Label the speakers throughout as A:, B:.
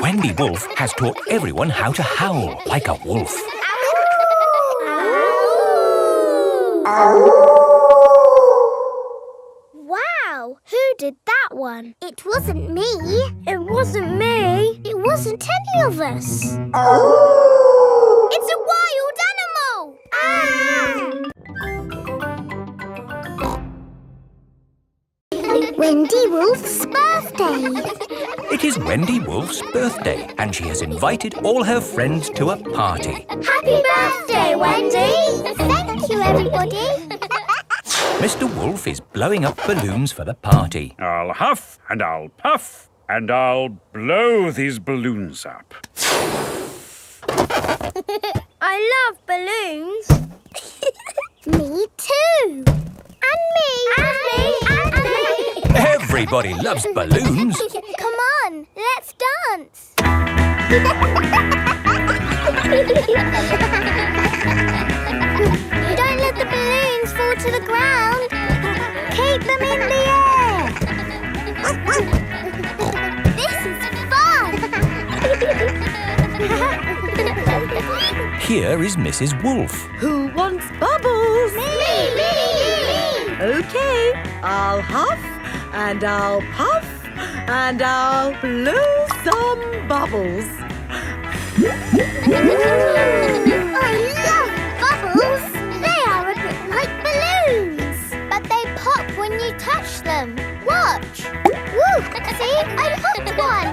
A: Wendy Wolf has taught everyone how to howl like a wolf.
B: Wow, who did that one? It wasn't me. It wasn't me. It wasn't any of us. It's a wild animal! Wendy Wolf's birthday.
A: It is Wendy Wolf's birthday and she has invited all her friends to a party.
B: Happy birthday, Wendy! Thank you, everybody.
A: Mr. Wolf is blowing up balloons for the party.
C: I'll huff and I'll puff and I'll blow these balloons up.
B: I love balloons. Me too. And me. And me. And me.
A: Everybody loves balloons.
B: Come on, let's dance. Don't let the balloons fall to the ground. Keep them in the air. This is fun.
A: Here is Mrs. Wolf.
D: Who wants bubbles?
B: Me.
D: Okay, I'll huff and I'll puff and I'll blow some bubbles.
B: I love bubbles. They are a bit like balloons, but they pop when you touch them. Watch. Woo! See, I popped one.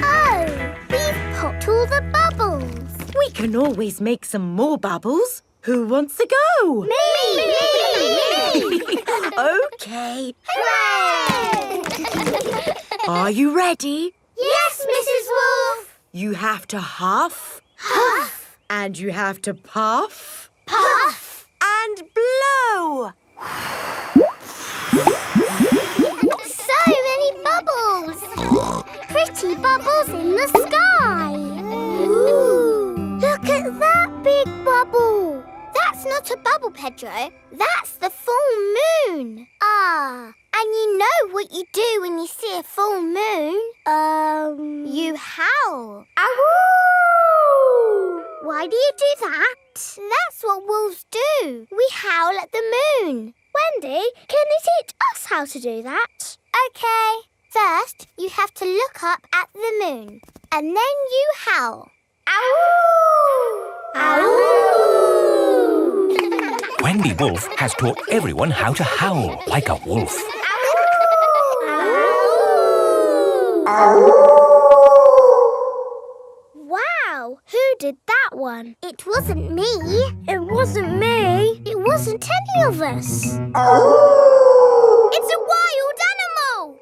B: Oh, we've popped all the bubbles.
D: We can always make some more bubbles. Who wants to go?
B: Me!
D: Okay.
B: Hooray!
D: Are you ready?
B: Yes, Mrs. Wolf.
D: You have to huff.
B: Huff.
D: And you have to puff.
B: Puff.
D: And blow.
B: So many bubbles. Pretty bubbles in the sky. Ooh. Look at that big bubble. That's not a bubble, Pedro. That's the full moon. Ah, and you know what you do when you see a full moon? You howl. Ow! Why do you do that? That's what wolves do. We howl at the moon. Wendy, can you teach us how to do that? Okay. First, you have to look up at the moon. And then you howl. Ow! Ow!
A: Wendy Wolf has taught everyone how to howl like a wolf.
B: Wow, who did that one? It wasn't me. It wasn't me. It wasn't any of us. It's a wild animal!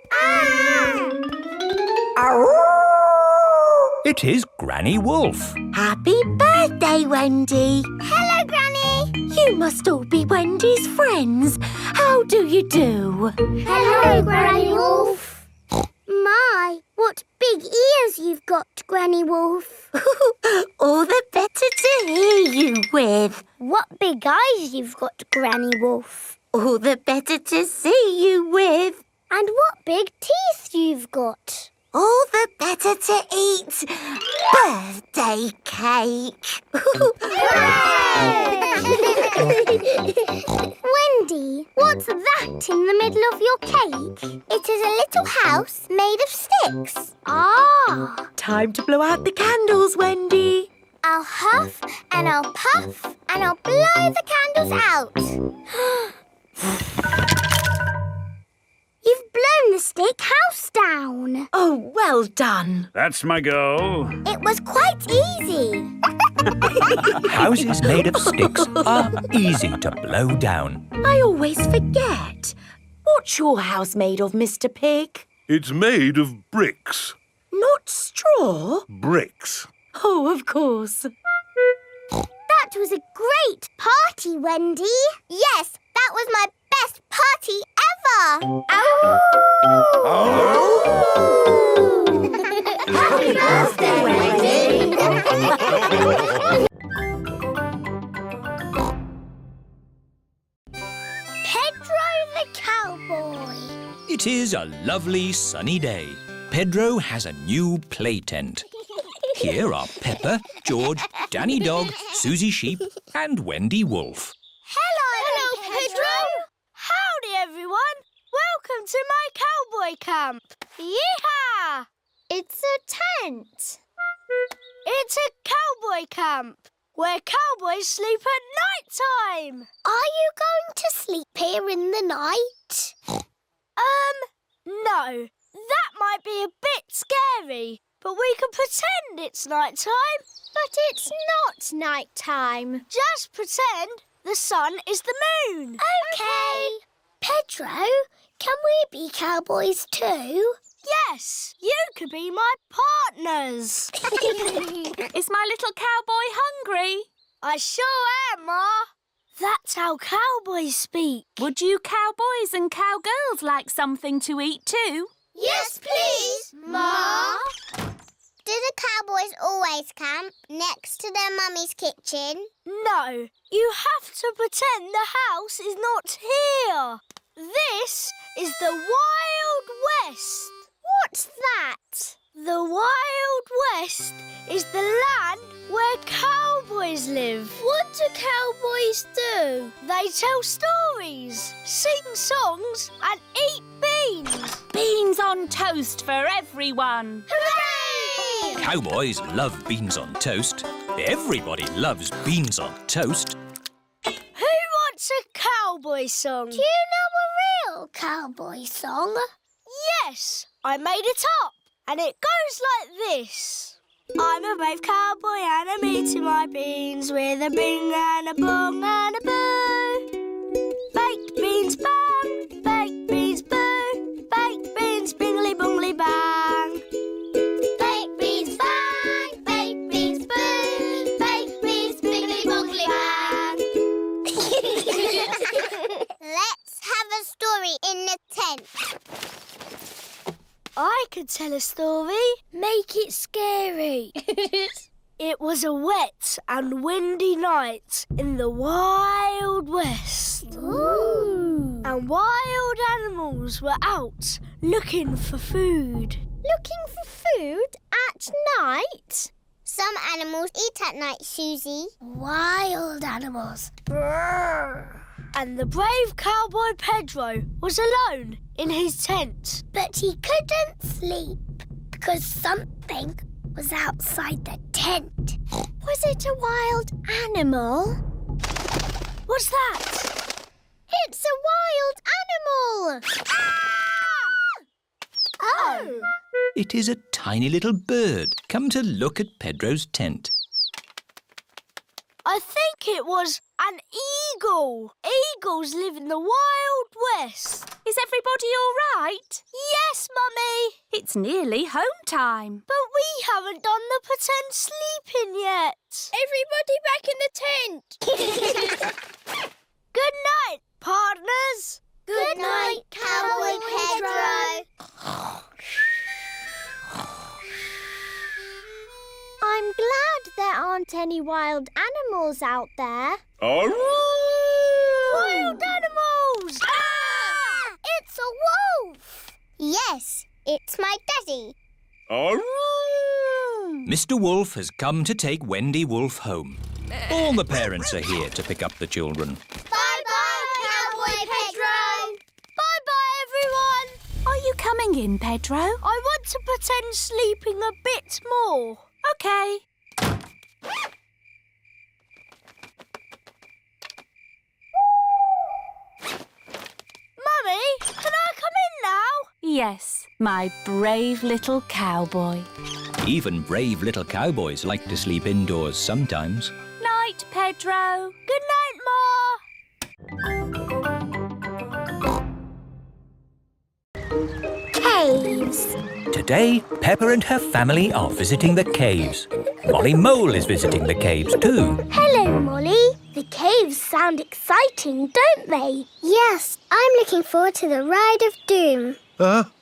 A: It is Granny Wolf.
D: Happy birthday, Wendy.
B: Hello, Granny.
D: You must all be Wendy's friends. How do you do?
B: Hello, Granny Wolf. My, what big ears you've got, Granny Wolf.
D: All the better to hear you with.
B: What big eyes you've got, Granny Wolf.
D: All the better to see you with.
B: And what big teeth you've got.
D: All the better to eat birthday cake.
B: Wendy, what's that in the middle of your cake? It is a little house made of sticks. Ah!
D: Time to blow out the candles, Wendy.
B: I'll huff and I'll puff and I'll blow the candles out. You've blown the stick house down.
D: Oh, well done.
C: That's my goal.
B: It was quite easy.
A: Houses made of sticks are easy to blow down.
D: I always forget. What's your house made of, Mr. Pig?
E: It's made of bricks.
D: Not straw?
E: Bricks.
D: Oh, of course.
B: That was a great party, Wendy. Yes, that was my best party ever. Happy birthday, Wendy. Pedro the Cowboy.
A: It is a lovely sunny day. Pedro has a new play tent. Here are Peppa, George, Danny Dog, Susie Sheep and Wendy Wolf.
B: Hello, Pedro.
F: Howdy, everyone. Welcome to my cowboy camp. Yeehaw!
B: It's a tent.
F: It's a cowboy camp where cowboys sleep at night time.
B: Are you going to sleep here in the night?
F: No. That might be a bit scary, but we can pretend it's night time.
B: But it's not night time.
F: Just pretend the sun is the moon.
B: Okay. Pedro, can we be cowboys too?
F: Yes, you could be my partners.
G: Is my little cowboy hungry?
F: I sure am, Ma. That's how cowboys speak.
G: Would you cowboys and cowgirls like something to eat too?
B: Yes, please, Ma. Do the cowboys always camp next to their mummy's kitchen?
F: No, you have to pretend the house is not here. This is the Wild West.
B: What's that?
F: The Wild West is the land where cowboys live.
B: What do cowboys do?
F: They tell stories, sing songs and eat beans.
G: Beans on toast for everyone.
B: Hooray!
A: Cowboys love beans on toast. Everybody loves beans on toast.
F: Who wants a cowboy song?
B: Do you know a real cowboy song?
F: Yes, I made it up. And it goes like this. I'm a brave cowboy and I'm eating my beans with a bing and a bong and a boo. Baked beans bang, baked beans boo, baked beans bingly bongly bang.
B: Baked beans bang, baked beans boo, baked beans bingly bongly bang. Let's have a story in the tent.
F: I could tell a story. Make it scary. It was a wet and windy night in the Wild West.
B: Ooh.
F: And wild animals were out looking for food.
B: Looking for food at night? Some animals eat at night, Susie. Wild animals.
F: Brrr. And the brave cowboy Pedro was alone in his tent.
B: But he couldn't sleep because something was outside the tent. Was it a wild animal?
F: What's that?
B: It's a wild animal! Ah! Oh!
A: It is a tiny little bird come to look at Pedro's tent.
F: I think it was an eagle. Eagles live in the Wild West.
G: Is everybody all right?
F: Yes, Mummy.
G: It's nearly home time.
F: But we haven't done the pretend sleeping yet. Everybody back in the tent. Good night, partners.
B: Good night, Cowboy Pedro. I'm glad there aren't any wild animals out there.
E: Arroo!
F: Wild animals!
B: Ah! It's a wolf! Yes, it's my daddy.
E: Arroo!
A: Mr. Wolf has come to take Wendy Wolf home. All the parents are here to pick up the children.
B: Bye-bye, Cowboy Pedro.
F: Bye-bye, everyone.
G: Are you coming in, Pedro?
F: I want to pretend sleeping a bit more.
G: OK.
F: Mummy, can I come in now?
G: Yes, my brave little cowboy.
A: Even brave little cowboys like to sleep indoors sometimes.
G: Night, Pedro.
F: Good night, Ma.
B: Caves.
A: Today, Peppa and her family are visiting the caves. Molly Mole is visiting the caves too.
B: Hello, Molly. The caves sound exciting, don't they? Yes, I'm looking forward to the Ride of Doom.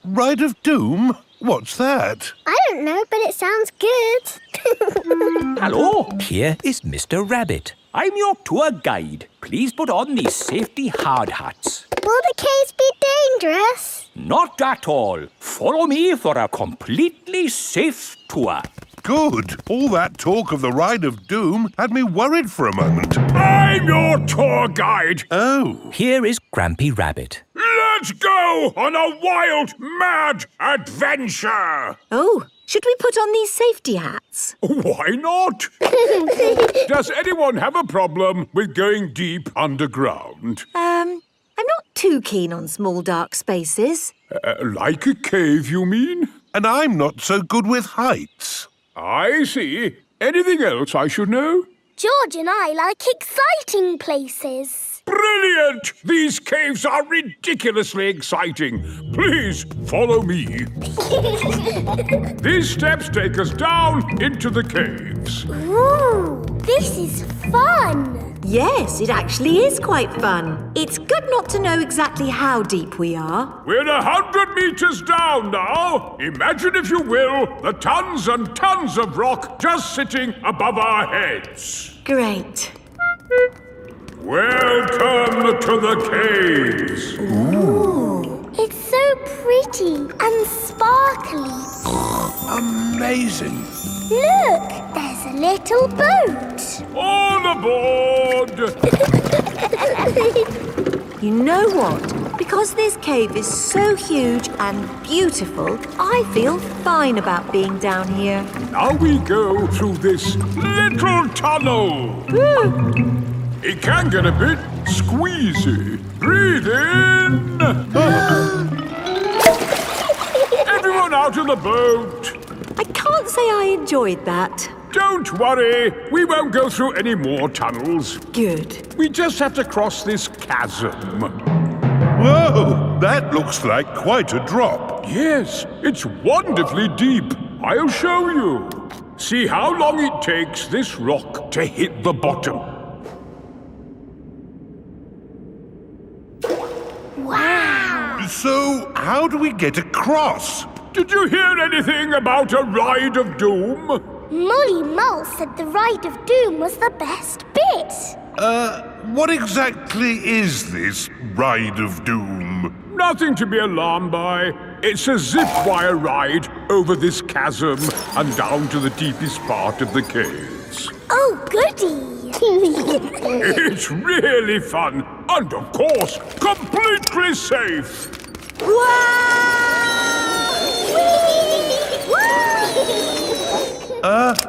E: Ride of Doom? What's that?
B: I don't know, but it sounds good.
A: Hello, here is Mr. Rabbit.
H: I'm your tour guide.
A: please put on these safety hard hats.
B: Will the caves be dangerous?
A: Not at all. Follow me for a completely safe tour.
E: Good. All that talk of the Ride of Doom had me worried for a moment.
C: I'm your tour guide.
E: Oh.
A: Here is Grampy Rabbit.
C: Let's go on a wild, mad adventure.
D: Oh, should we put on these safety hats?
C: Why not? Does anyone have a problem with going deep underground?
D: I'm not too keen on small dark spaces.
C: Like a cave, you mean?
E: And I'm not so good with heights.
C: I see. Anything else I should know?
B: George and I like exciting places.
C: Brilliant! These caves are ridiculously exciting. Please follow me. These steps take us down into the caves.
B: Ooh, this is fun.
D: Yes, it actually is quite fun. It's good not to know exactly how deep we are.
C: We're 100 meters down now. Imagine, if you will, the tons and tons of rock just sitting above our heads.
D: Great.
C: Welcome to the caves.
B: Ooh, it's so pretty and sparkly.
E: Amazing.
B: Look, there's a little boat.
C: All aboard!
D: You know what? Because this cave is so huge and beautiful, I feel fine about being down here.
C: Now we go through this little tunnel. It can get a bit squeezy. Breathe in. Everyone out in the boat.
D: I can't say I enjoyed that.
C: Don't worry, we won't go through any more tunnels.
D: Good.
C: We just have to cross this chasm.
E: Whoa, that looks like quite a drop.
C: Yes, it's wonderfully deep. I'll show you. See how long it takes this rock to hit the bottom.
B: Wow.
E: So, how do we get across?
C: Did you hear anything about a Ride of Doom?
B: Molly Mole said the Ride of Doom was the best bit.
E: What exactly is this Ride of Doom?
C: Nothing to be alarmed by. It's a zip wire ride over this chasm and down to the deepest part of the caves.
B: Oh, goody.
C: It's really fun and, of course, completely safe.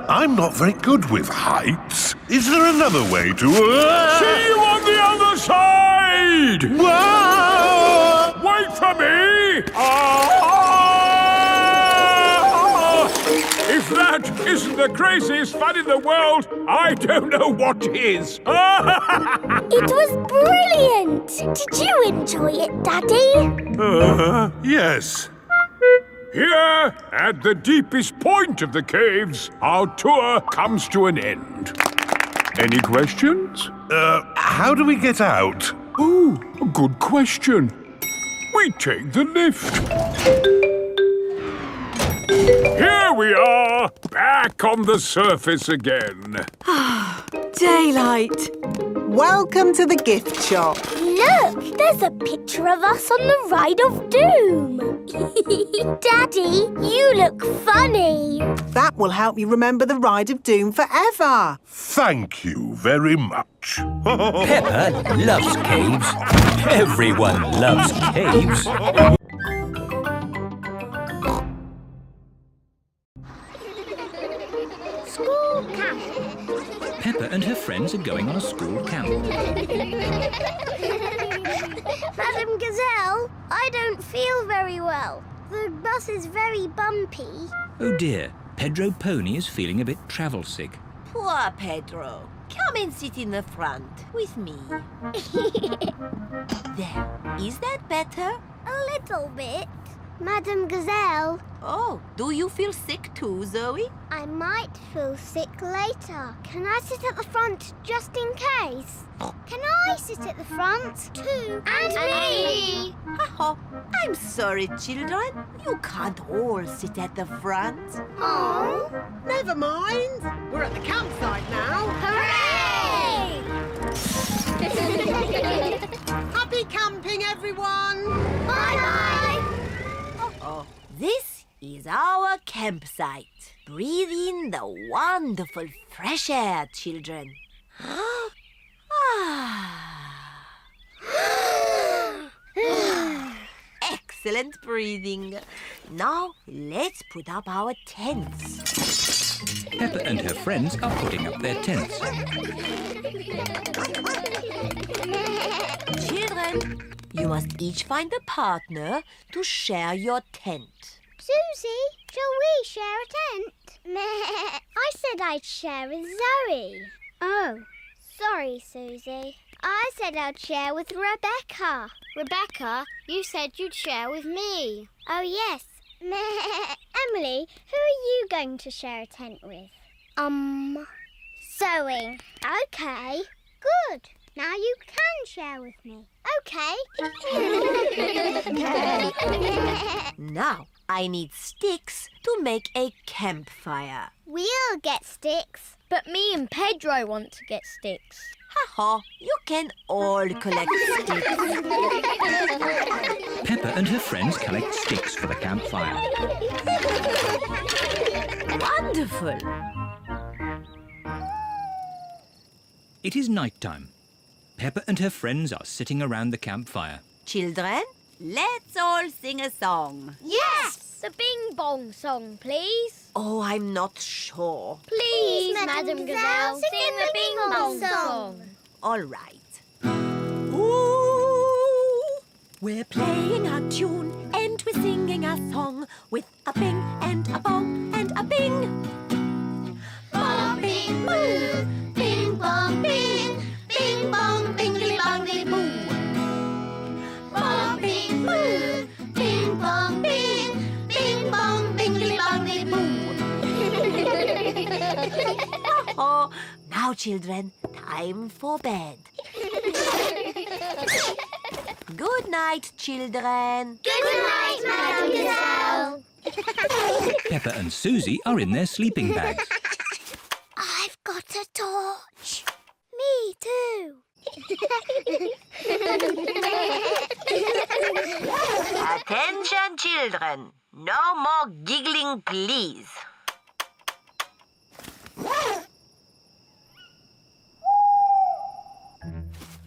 E: I'm not very good with heights. Is there another way to...
C: See you on the other side!
E: Whoa!
C: Wait for me! If that isn't the craziest fun in the world, I don't know what is.
B: It was brilliant. Did you enjoy it, Daddy?
E: Yes.
C: Here, at the deepest point of the caves, our tour comes to an end. Any questions?
E: How do we get out?
C: Oh, a good question. We take the lift. Here we are, back on the surface again.
D: Daylight.
H: Welcome to the gift shop.
B: Look, there's a picture of us on the Ride of Doom. Daddy, you look funny.
H: That will help you remember the Ride of Doom forever.
E: Thank you very much.
A: Peppa loves caves. Everyone loves caves.
B: School camp.
A: Peppa and her friends are going on a school camp.
B: Madam Gazelle, I don't feel very well. The bus is very bumpy.
A: Oh dear, Pedro Pony is feeling a bit travel sick.
I: Poor Pedro. Come and sit in the front with me. There. Is that better?
B: A little bit. Madam Gazelle,
I: Oh, do you feel sick too, Zoe?
B: I might feel sick later. Can I sit at the front just in case? Can I sit at the front too? And me!
I: Oh, I'm sorry, children. You can't all sit at the front.
B: Oh!
H: Never mind. We're at the campsite now.
B: Hooray!
H: Happy camping, everyone!
B: Bye-bye!
I: Oh, this is our campsite. Breathe in the wonderful fresh air, children. Excellent breathing. Now let's put up our tents.
A: Peppa and her friends are putting up their tents.
I: Children, you must each find a partner to share your tent.
B: Susie, shall we share a tent? I said I'd share with Zoe. Oh, sorry, Susie. I said I'd share with Rebecca. Rebecca, you said you'd share with me. Oh, yes. Emily, who are you going to share a tent with? Zoe. Okay, good. Now you can share with me. Okay.
I: Now, I need sticks to make a campfire.
B: We'll get sticks. But me and Pedro want to get sticks.
I: Ha-ha, you can all collect sticks.
A: Peppa and her friends collect sticks for the campfire.
I: Wonderful.
A: It is night time. Peppa and her friends are sitting around the campfire.
I: Children, let's all sing a song.
B: Yes! The Bing Bong song, please.
I: Oh, I'm not sure.
B: Please, Madam Gazelle, sing the Bing Bong song.
I: All right. Ooh, we're playing a tune and we're singing a song with a bing and a bong and a bing.
B: Bong, bing, boo. Bing, bong, bing. Bing, bong, bingly, bongly, boo. Bong, bing, boo. Bing, bong, bing. Bing, bong, bingly, bongly, boo.
I: Oh, now, children, time for bed. Good night, children.
B: Good night, Madam Gazelle.
A: Peppa and Susie are in their sleeping bags.
B: I've got a torch. Me too.
I: Attention, children. No more giggling, please.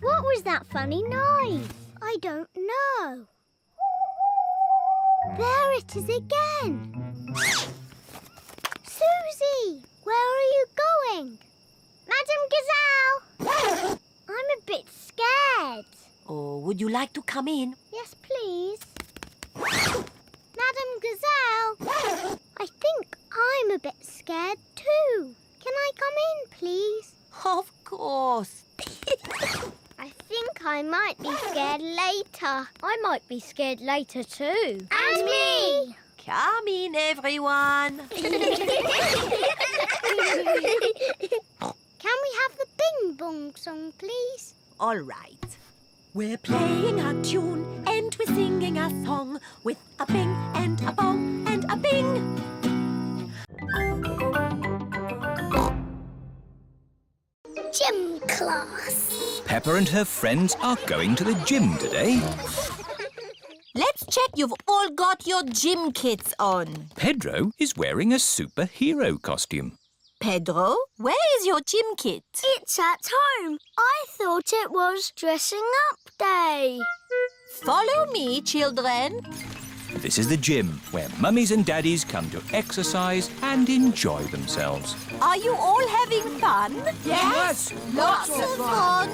B: What was that funny noise? I don't know. There it is again. Susie, where are you going? Madam Gazelle! I'm a bit scared.
I: Oh, would you like to come in?
B: Yes, please. Madam Gazelle, I think I'm a bit scared too. Can I come in, please?
I: Of course.
B: I think I might be scared later. I might be scared later too. And me!
I: Come in, everyone.
B: Can we have the Bing Bong song, please?
I: All right. We're playing a tune and we're singing a song with a bing and a bong and a bing.
B: Gym class.
A: Peppa and her friends are going to the gym today.
I: Let's check you've all got your gym kits on.
A: Pedro is wearing a superhero costume.
I: Pedro, where is your gym kit?
B: It's at home. I thought it was dressing up day.
I: Follow me, children.
A: This is the gym where mummies and daddies come to exercise and enjoy themselves.
I: Are you all having fun?
H: Yes,
I: lots of fun.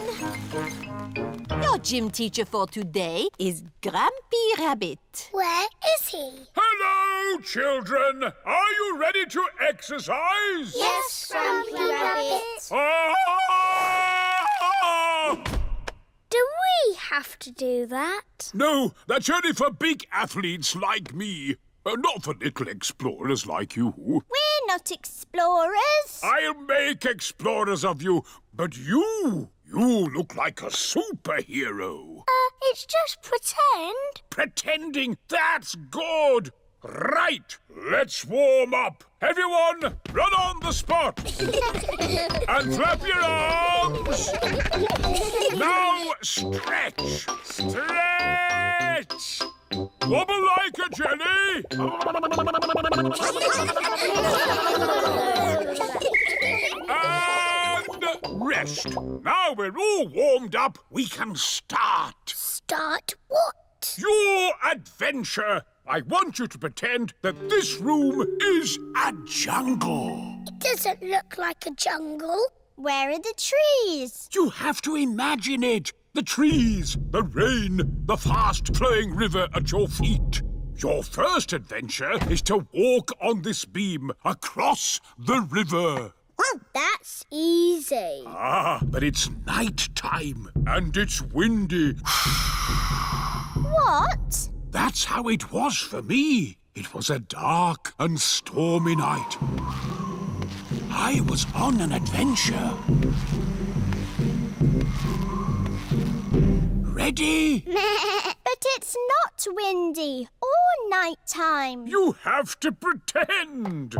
I: Your gym teacher for today is Grumpy Rabbit.
B: Where is he?
C: Hello, children. Are you ready to exercise?
B: Yes, Grumpy Rabbit. Do we have to do that?
C: No, that's only for big athletes like me. Not for little explorers like you.
B: We're not explorers.
C: I'll make explorers of you, but you look like a superhero.
B: It's just pretend.
C: Pretending, that's good. Right, let's warm up. Everyone, run on the spot. And flap your arms. Now stretch. Stretch. Wobble like a jelly. And rest. Now we're all warmed up, we can start.
B: Start what?
C: Your adventure. I want you to pretend that this room is a jungle.
B: It doesn't look like a jungle. Where are the trees?
C: You have to imagine it. The trees, the rain, the fast-flowing river at your feet. Your first adventure is to walk on this beam across the river.
B: That's easy.
C: Ah, but it's night time and it's windy.
B: What?
C: That's how it was for me. It was a dark and stormy night. I was on an adventure. Ready?
B: But it's not windy or nighttime.
C: You have to pretend.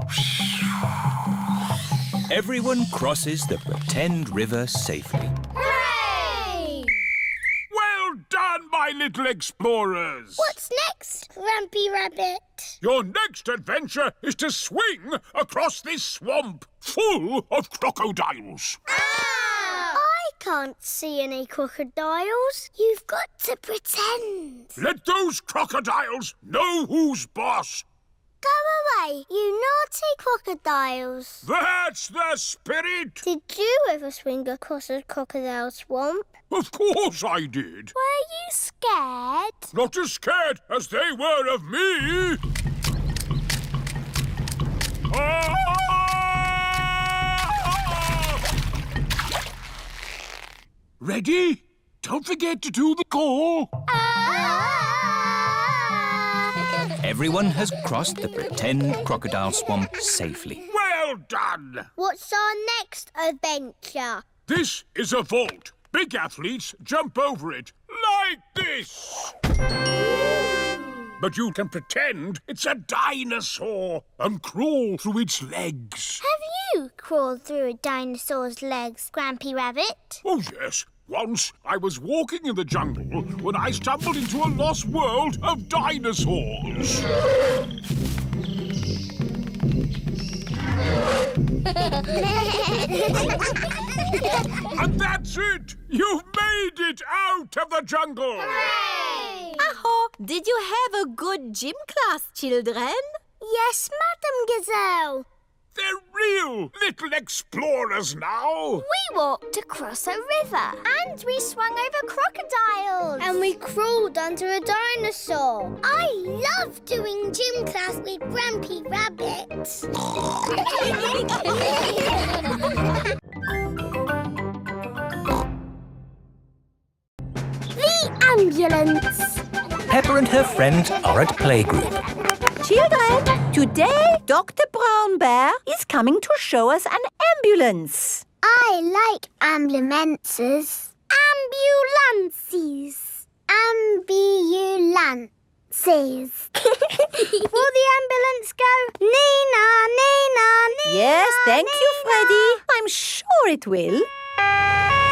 A: Everyone crosses the pretend river safely.
B: Hooray!
C: Well done, my little explorers.
B: What's next, Grumpy Rabbit?
C: Your next adventure is to swing across this swamp full of crocodiles.
B: I can't see any crocodiles. You've got to pretend.
C: Let those crocodiles know who's boss.
B: Go away, you naughty crocodiles.
C: That's the spirit.
B: Did you ever swing across a crocodile swamp?
C: Of course I did.
B: Were you scared?
C: Not as scared as they were of me. Ready? Don't forget to do the call.
A: Everyone has crossed the pretend crocodile swamp safely.
C: Well done.
B: What's our next adventure?
C: This is a vault. Big athletes jump over it like this. But you can pretend it's a dinosaur and crawl through its legs.
B: Have you crawled through a dinosaur's legs, Grampy Rabbit?
C: Oh, yes. Once I was walking in the jungle when I stumbled into a lost world of dinosaurs. And that's it! You've made it out of the jungle!
B: Hooray!
I: Aho, did you have a good gym class, children?
B: Yes, Madam Gazelle.
C: They're real little explorers now.
B: We walked across a river. And we swung over crocodiles. And we crawled under a dinosaur. I love doing gym class with Grampy Rabbit. The ambulance.
A: Peppa and her friends are at playgroup.
D: Children, today Dr. Brown Bear is coming to show us an ambulance.
B: I like ambulances. Ambulances. Ambulances. Will the ambulance go Nina, Nina, Nina?
D: Yes, thank you, Freddy. I'm sure it will.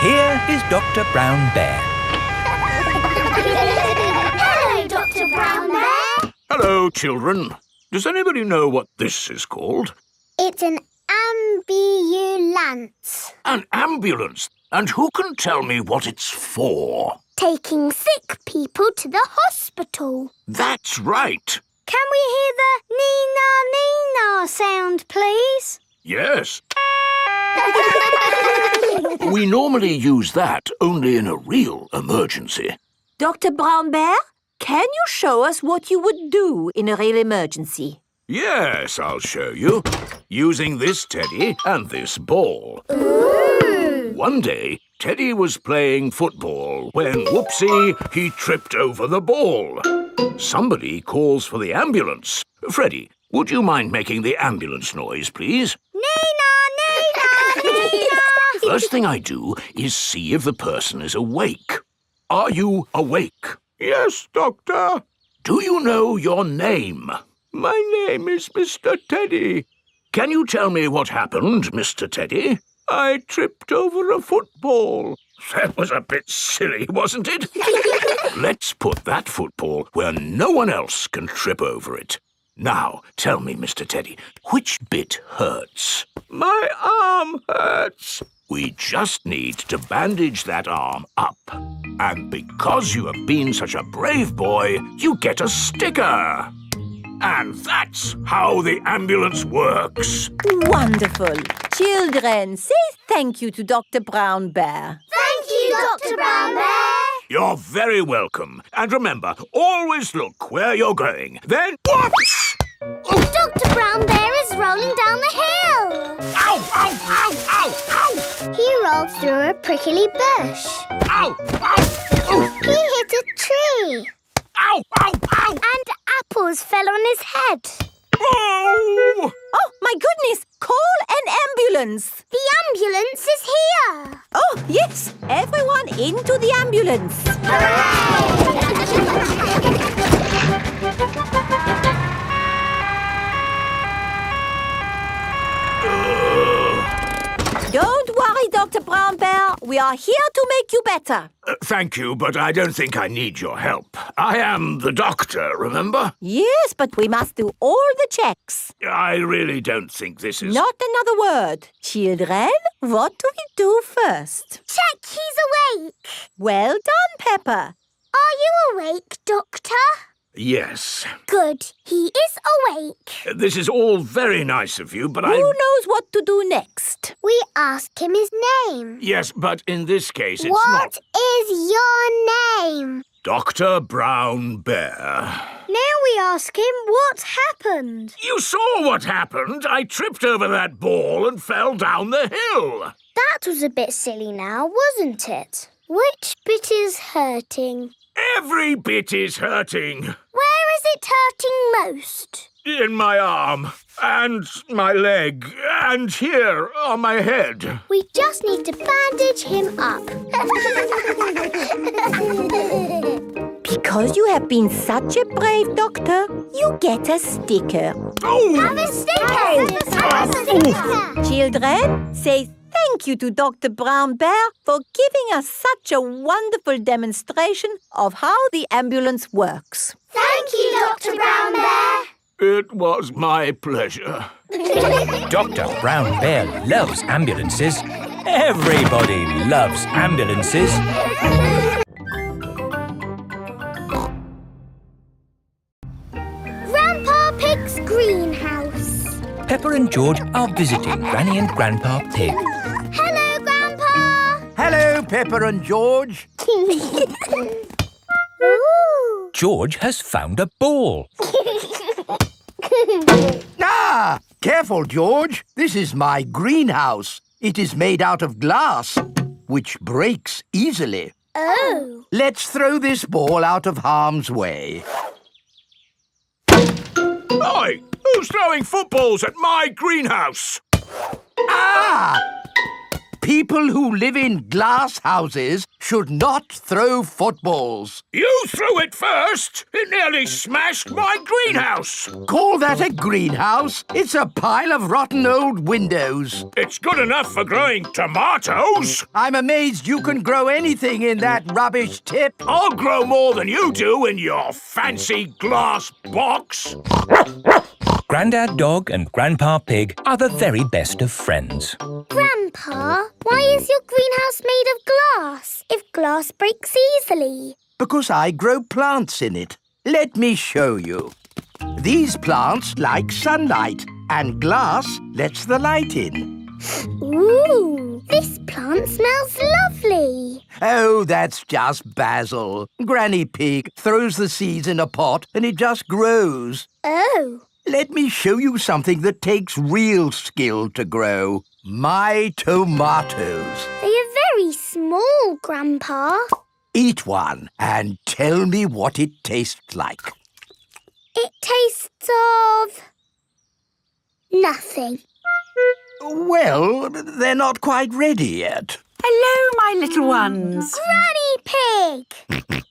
A: Here is Dr. Brown Bear.
B: Hello, Dr. Brown Bear.
C: Hello, children. Does anybody know what this is called?
B: It's an ambulance.
C: An ambulance. And who can tell me what it's for?
B: Taking sick people to the hospital.
C: That's right.
B: Can we hear the Nina, Nina sound, please?
C: Yes. We normally use that only in a real emergency.
D: Dr. Brown Bear, can you show us what you would do in a real emergency?
C: Yes, I'll show you. Using this teddy and this ball.
B: Ooh.
C: One day, Teddy was playing football when, whoopsie, he tripped over the ball. Somebody calls for the ambulance. Freddie, would you mind making the ambulance noise, please?
B: Nina, Nina, Nina.
C: First thing I do is see if the person is awake. Are you awake? Yes, Doctor. Do you know your name? My name is Mr. Teddy. Can you tell me what happened, Mr. Teddy? I tripped over a football. That was a bit silly, wasn't it? Let's put that football where no one else can trip over it. Now, tell me, Mr. Teddy, which bit hurts? My arm hurts. We just need to bandage that arm up. And because you have been such a brave boy, you get a sticker. And that's how the ambulance works.
D: Wonderful. Children, say thank you to Dr. Brown Bear.
B: Thank you, Dr. Brown Bear.
C: You're very welcome. And remember, always look where you're going. Then, whoops!
B: Dr. Brown Bear is rolling down the hill.
C: Ow, ow, ow, ow, ow!
B: He rolled through a prickly bush.
C: Ow, ow!
B: He hit a tree.
C: Ow, ow, ow!
B: And apples fell on his head.
C: Oh!
D: Oh, my goodness! Call an ambulance!
B: The ambulance is here.
D: Oh, yes! Everyone into the ambulance! Don't worry, Dr. Brown Bear. We are here to make you better.
C: Thank you, but I don't think I need your help. I am the doctor, remember?
D: Yes, but we must do all the checks.
C: I really don't think this is...
D: Not another word. Children, what do we do first?
B: Check he's awake.
D: Well done, Peppa.
B: Are you awake, Doctor?
C: Yes.
B: Good. He is awake.
C: This is all very nice of you, but
D: Who knows what to do next?
B: We ask him his name.
C: Yes, but in this case it's
B: What is your name?
C: Dr. Brown Bear.
F: Now we ask him what happened.
C: You saw what happened. I tripped over that ball and fell down the hill.
F: That was a bit silly now, wasn't it? Which bit is hurting?
C: Every bit is hurting.
B: Where is it hurting most?
C: In my arm, and my leg, and here on my head.
B: We just need to bandage him up.
D: Because you have been such a brave doctor, you get a sticker.
C: Oh!
B: Have a sticker! Have a sticker!
D: Children, say thank you to Dr. Brown Bear for giving us such a wonderful demonstration of how the ambulance works.
B: Thank you, Dr. Brown Bear.
C: It was my pleasure.
A: Dr. Brown Bear loves ambulances. Everybody loves ambulances.
B: Grandpa Pig's greenhouse.
A: Peppa and George are visiting Granny and Grandpa Pig.
B: Hello, Grandpa.
J: Hello, Peppa and George.
B: Ooh.
A: George has found a ball.
J: Ah! Careful, George. This is my greenhouse. It is made out of glass, which breaks easily.
B: Oh.
J: Let's throw this ball out of harm's way.
C: Oi! Who's throwing footballs at my greenhouse?
J: Ah! People who live in glass houses should not throw footballs.
C: You threw it first. It nearly smashed my greenhouse.
J: Call that a greenhouse? It's a pile of rotten old windows.
C: It's good enough for growing tomatoes.
J: I'm amazed you can grow anything in that rubbish tip.
C: I'll grow more than you do in your fancy glass box.
A: Grandad Dog and Grandpa Pig are the very best of friends.
B: Grandpa, why is your greenhouse made of glass if glass breaks easily?
J: Because I grow plants in it. Let me show you. These plants like sunlight, and glass lets the light in.
B: Ooh, this plant smells lovely.
J: Oh, that's just basil. Granny Pig throws the seeds in a pot and it just grows.
B: Oh.
J: Let me show you something that takes real skill to grow. My tomatoes.
B: They are very small, Grandpa.
J: Eat one and tell me what it tastes like.
B: It tastes of... nothing.
J: Well, they're not quite ready yet.
K: Hello, my little ones.
B: Granny Pig!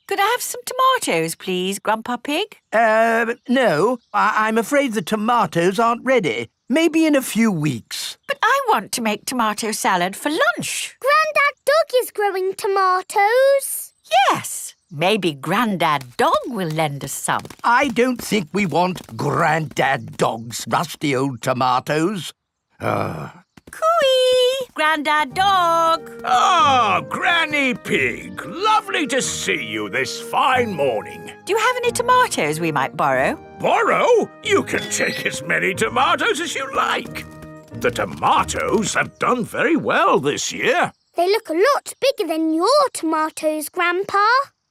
K: Could I have some tomatoes, please, Grandpa Pig?
J: No. I'm afraid the tomatoes aren't ready. Maybe in a few weeks.
K: But I want to make tomato salad for lunch.
B: Grandad Dog is growing tomatoes.
K: Yes. Maybe Grandad Dog will lend us some.
J: I don't think we want Grandad Dog's rusty old tomatoes.
K: Cooey! Grandad Dog!
C: Ah, Granny Pig. Lovely to see you this fine morning.
K: Do you have any tomatoes we might borrow?
C: Borrow? You can take as many tomatoes as you like. The tomatoes have done very well this year.
B: They look a lot bigger than your tomatoes, Grandpa.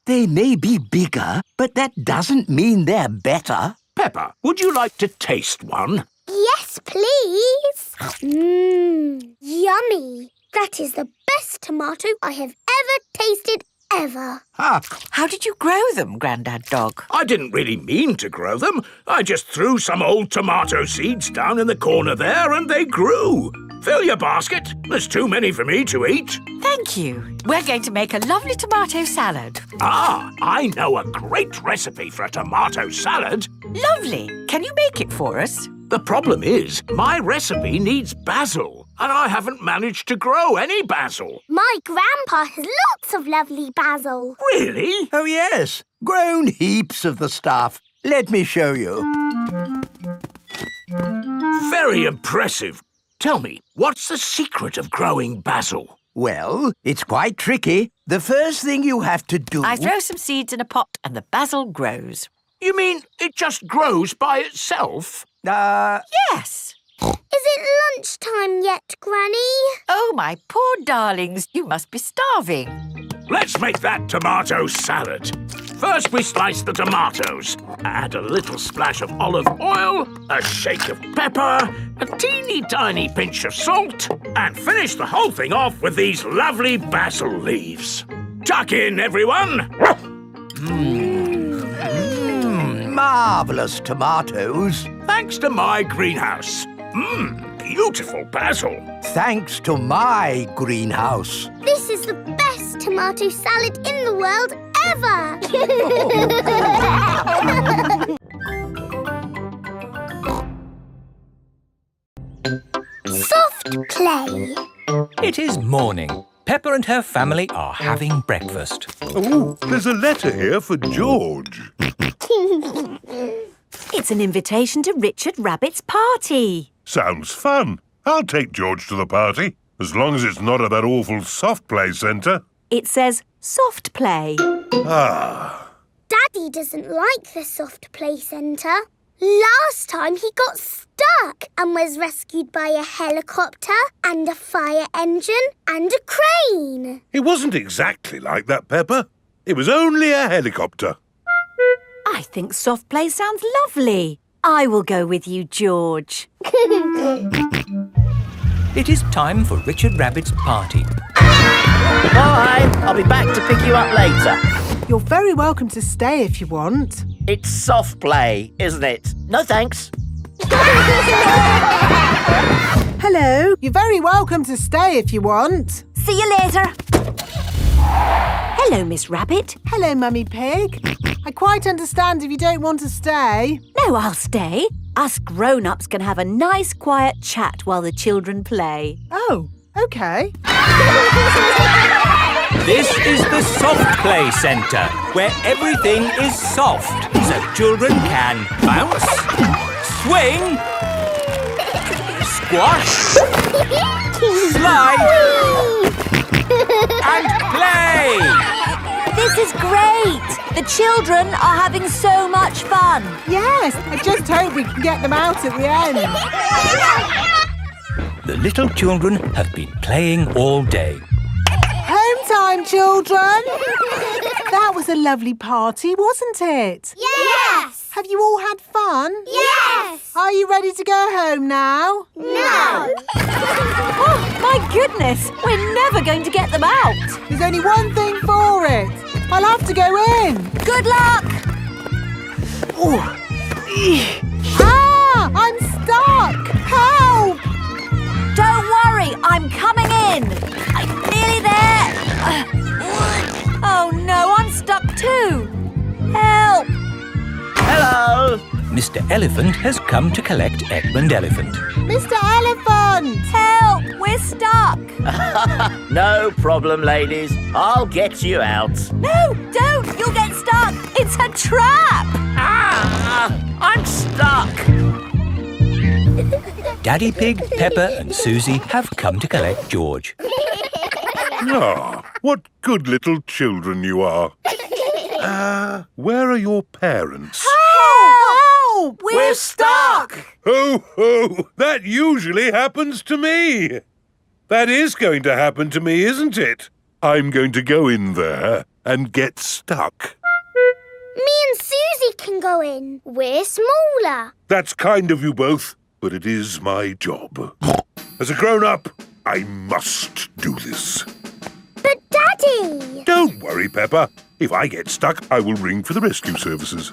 J: They may be bigger, but that doesn't mean they're better.
C: Peppa, would you like to taste one?
B: Yes, please. Yummy. That is the best tomato I have ever tasted ever.
K: How did you grow them, Grandad Dog?
C: I didn't really mean to grow them. I just threw some old tomato seeds down in the corner there and they grew. Fill your basket. There's too many for me to eat.
K: Thank you. We're going to make a lovely tomato salad.
C: Ah, I know a great recipe for a tomato salad.
K: Lovely. Can you make it for us?
C: The problem is, my recipe needs basil, and I haven't managed to grow any basil.
B: My grandpa has lots of lovely basil.
C: Really?
J: Oh, yes. Grown heaps of the stuff. Let me show you.
C: Very impressive. Tell me, what's the secret of growing basil?
J: Well, it's quite tricky. The first thing you have to do...
K: I throw some seeds in a pot and the basil grows.
C: You mean it just grows by itself?
K: Yes.
B: Is it lunchtime yet, Granny?
K: Oh, my poor darlings, you must be starving.
C: Let's make that tomato salad. First we slice the tomatoes, add a little splash of olive oil, a shake of pepper, a teeny tiny pinch of salt, and finish the whole thing off with these lovely basil leaves. Tuck in, everyone!
J: Marvellous tomatoes.
C: Thanks to my greenhouse. Beautiful basil.
J: Thanks to my greenhouse.
B: This is the best tomato salad in the world ever. Soft play.
A: It is morning. Peppa and her family are having breakfast.
E: Oh, there's a letter here for George.
D: It's an invitation to Richard Rabbit's party.
E: Sounds fun. I'll take George to the party, as long as it's not at that awful soft play centre.
D: It says soft play.
E: Ah.
B: Daddy doesn't like the soft play centre. Last time he got stuck and was rescued by a helicopter and a fire engine and a crane.
E: It wasn't exactly like that, Peppa. It was only a helicopter.
D: I think soft play sounds lovely. I will go with you, George.
A: It is time for Richard Rabbit's party.
L: Bye! I'll be back to pick you up later.
H: You're very welcome to stay if you want.
L: It's soft play, isn't it? No thanks.
H: Hello. You're very welcome to stay if you want.
D: See you later. Hello, Miss Rabbit.
H: Hello, Mummy Pig. I quite understand if you don't want to stay.
D: No, I'll stay. Us grown-ups can have a nice quiet chat while the children play.
H: Oh, OK.
A: This is the Soft Play Centre, where everything is soft, so children can bounce, swing, squash, slide, and play.
D: This is great! The children are having so much fun.
H: Yes, I just hope we can get them out at the end.
A: The little children have been playing all day.
H: Home time, children! That was a lovely party, wasn't it?
B: Yes!
H: Have you all had fun?
B: Yes!
H: Are you ready to go home now?
B: No!
D: Oh, my goodness! We're never going to get them out.
H: There's only one thing for it. I'll have to go in.
D: Good luck!
H: Ah! I'm stuck! Help!
D: Don't worry, I'm coming in. I'm nearly there. too. Help!
L: Hello!
A: Mr. Elephant has come to collect Edmund Elephant.
H: Mr. Elephant!
D: Help! We're stuck.
L: No problem, ladies. I'll get you out.
D: No, don't! You'll get stuck. It's a trap.
L: Ah! I'm stuck.
A: Daddy Pig, Peppa and Susie have come to collect George.
E: Ah, what good little children you are. Where are your parents?
D: Help!
L: We're stuck.
E: Ho, ho! That usually happens to me. That is going to happen to me, isn't it? I'm going to go in there and get stuck.
B: Me and Susie can go in. We're smaller.
E: That's kind of you both, but it is my job. As a grown-up, I must do this.
B: But Daddy!
E: Don't worry, Peppa. If I get stuck, I will ring for the rescue services.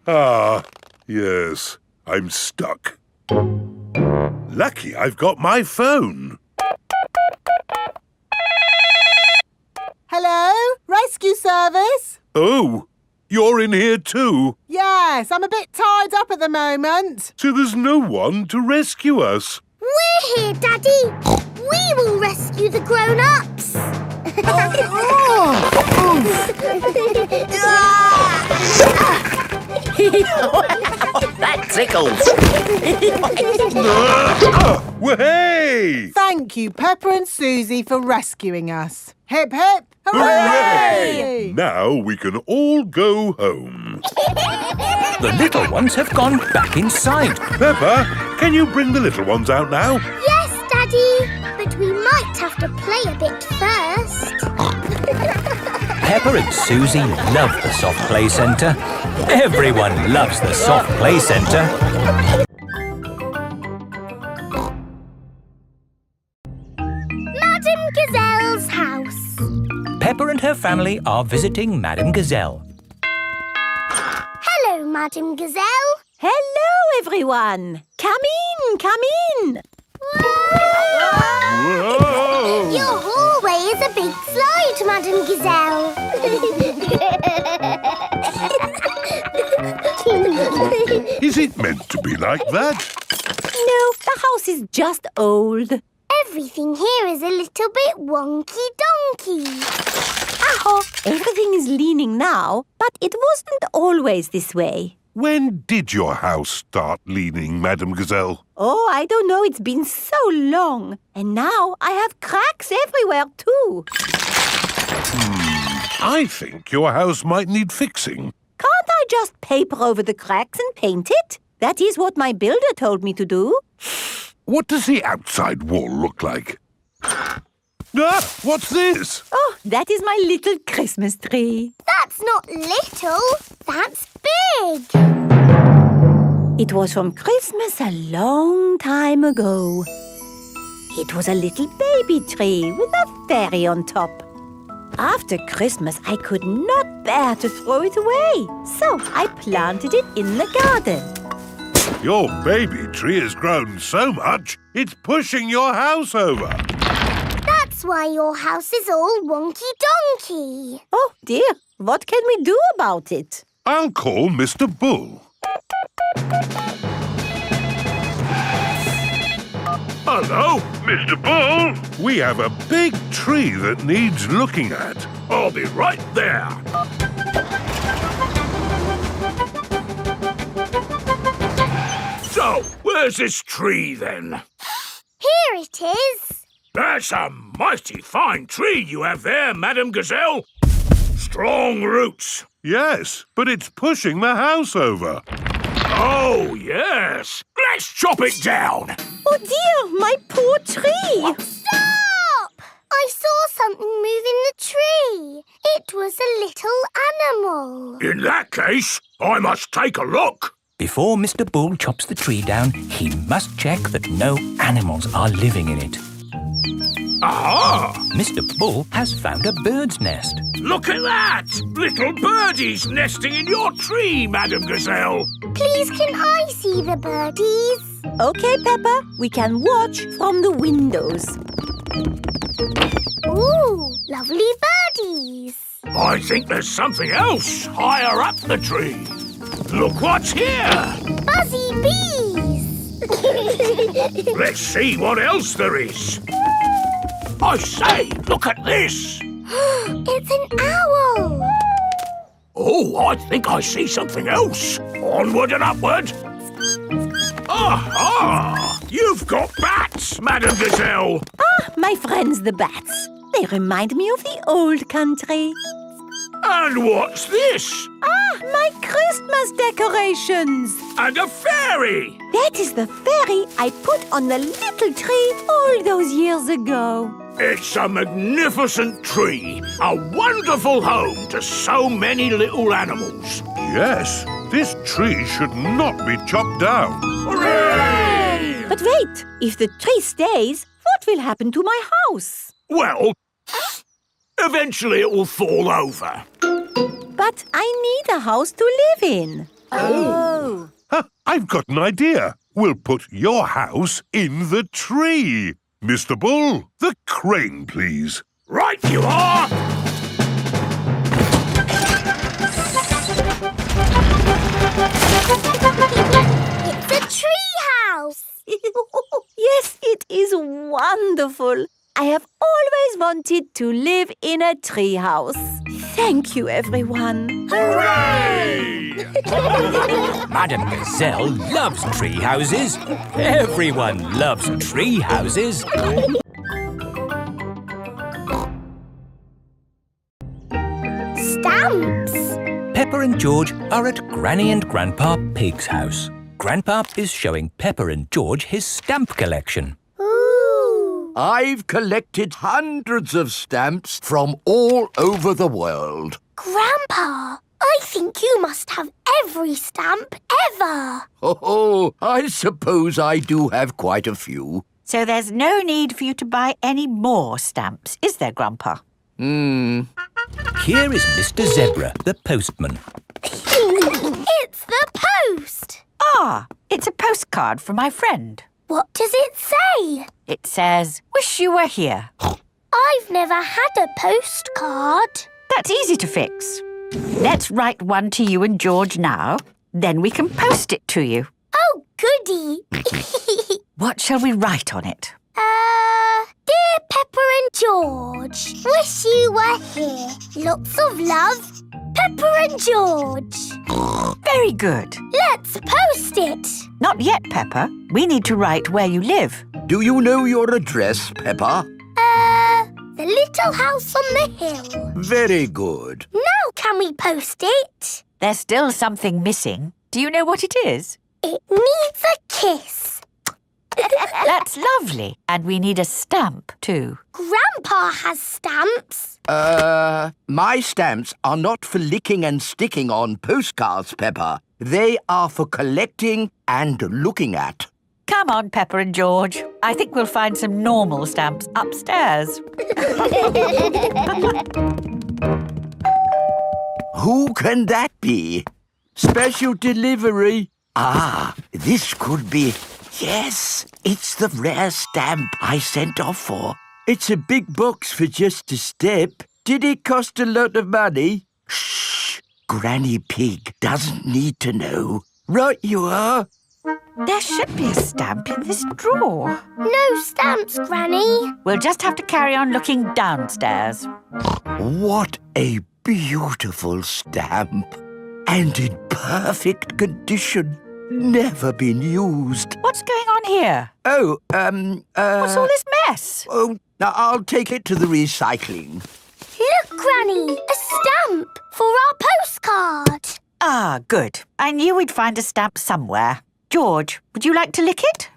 E: Ah, yes, I'm stuck. Lucky I've got my phone.
H: Hello? Rescue service?
E: Oh, you're in here too?
H: Yes, I'm a bit tied up at the moment.
E: So there's no one to rescue us.
B: We're here, Daddy. We will rescue the grown-ups.
L: That tickles.
E: Hey!
H: Thank you, Peppa and Susie, for rescuing us. Hip, hip,
E: Hooray! Now we can all go home.
A: The little ones have gone back inside.
E: Peppa, can you bring the little ones out now?
B: Yes, Daddy. But we might have to play a bit first.
A: Peppa and Susie love the soft play centre. Everyone loves the soft play centre.
B: Madame Gazelle's house.
A: Peppa and her family are visiting Madame Gazelle.
B: Hello, Madame Gazelle.
D: Hello, everyone. Come in, come in.
E: Whoa!
B: Your hallway is a big slide, Madame Gazelle.
E: Is it meant to be like that?
D: No, the house is just old.
B: Everything here is a little bit wonky-donkey.
D: Oh, everything is leaning now, but it wasn't always this way.
E: When did your house start leaning, Madame Gazelle?
D: Oh, I don't know. It's been so long. And now I have cracks everywhere, too.
E: I think your house might need fixing.
D: Can't I just paper over the cracks and paint it? That is what my builder told me to do.
E: What does the outside wall look like? Ah, what's this?
D: Oh, that is my little Christmas tree.
B: That's not little. That's big.
D: It was from Christmas a long time ago. It was a little baby tree with a fairy on top. After Christmas, I could not bear to throw it away, so I planted it in the garden.
E: Your baby tree has grown so much, it's pushing your house over.
B: That's why your house is all wonky-donkey.
D: Oh, dear. What can we do about it?
E: I'll call Mr. Bull.
C: Hello?
E: Mr. Bull, we have a big tree that needs looking at.
C: I'll be right there. So, where's this tree then?
B: Here it is.
C: That's a mighty fine tree you have there, Madame Gazelle. Strong roots.
E: Yes, but it's pushing the house over.
C: Oh, yes. Let's chop it down.
D: Oh, dear, my poor tree.
B: Stop! I saw something move in the tree. It was a little animal.
C: In that case, I must take a look.
A: Before Mr. Bull chops the tree down, he must check that no animals are living in it.
C: Aha!
A: Mr. Bull has found a bird's nest.
C: Look at that! Little birdies nesting in your tree, Madame Gazelle.
B: Please, can I see the birdies?
D: Okay, Peppa, we can watch from the windows.
B: Ooh, lovely butties.
C: I think there's something else higher up the tree. Look what's here.
B: Buzzy bees.
C: Let's see what else there is. I say, look at this.
B: It's an owl.
C: Oh, I think I see something else. Onward and upward. Aha! You've got bats, Madame Gazelle.
D: Ah, my friends the bats. They remind me of the old country.
C: And what's this?
D: Ah, my Christmas decorations.
C: And a fairy.
D: That is the fairy I put on the little tree all those years ago.
C: It's a magnificent tree. A wonderful home to so many little animals.
E: Yes, this tree should not be chopped down.
C: Hooray!
D: But wait, if the tree stays, what will happen to my house?
C: Well, eventually it will fall over.
D: But I need a house to live in.
E: Oh. I've got an idea. We'll put your house in the tree. Mr. Bull, the crane, please.
C: Right you are!
B: It's a tree house.
D: Yes, it is wonderful. I have always wanted to live in a tree house. Thank you, everyone.
C: Hooray!
A: Madame Gazelle loves tree houses. Everyone loves tree houses.
B: Stamps.
A: Peppa and George are at Granny and Grandpa Pig's house. Grandpa is showing Peppa and George his stamp collection.
B: Ooh.
J: I've collected hundreds of stamps from all over the world.
B: Grandpa, I think you must have every stamp ever.
J: Oh, I suppose I do have quite a few.
K: So there's no need for you to buy any more stamps, is there, Grandpa?
A: Here is Mr. Zebra, the postman.
B: It's the post.
K: Ah, it's a postcard from my friend.
B: What does it say?
K: It says, "Wish you were here."
B: I've never had a postcard.
K: That's easy to fix. Let's write one to you and George now. Then we can post it to you.
B: Oh, goody.
K: What shall we write on it?
B: Dear Peppa and George, wish you were here. Lots of love, Peppa and George.
K: Very good.
B: Let's post it.
K: Not yet, Peppa. We need to write where you live.
J: Do you know your address, Peppa?
B: The little house on the hill.
J: Very good.
B: Now can we post it?
K: There's still something missing. Do you know what it is?
B: It needs a kiss.
K: That's lovely. And we need a stamp too.
B: Grandpa has stamps.
J: My stamps are not for licking and sticking on postcards, Peppa. They are for collecting and looking at.
K: Come on, Peppa and George. I think we'll find some normal stamps upstairs.
J: Who can that be? Special delivery. Ah, this could be... Yes, it's the rare stamp I sent off for. It's a big box for just a step. Did it cost a lot of money? Shh! Granny Pig doesn't need to know. Right you are.
K: There should be a stamp in this drawer.
B: No stamps, Granny.
K: We'll just have to carry on looking downstairs.
J: What a beautiful stamp. And in perfect condition. Never been used.
K: What's going on here?
J: Oh,
K: What's all this mess?
J: Oh, now I'll take it to the recycling.
B: Look, Granny, a stamp for our postcard.
K: Ah, good. I knew we'd find a stamp somewhere. George, would you like to lick it?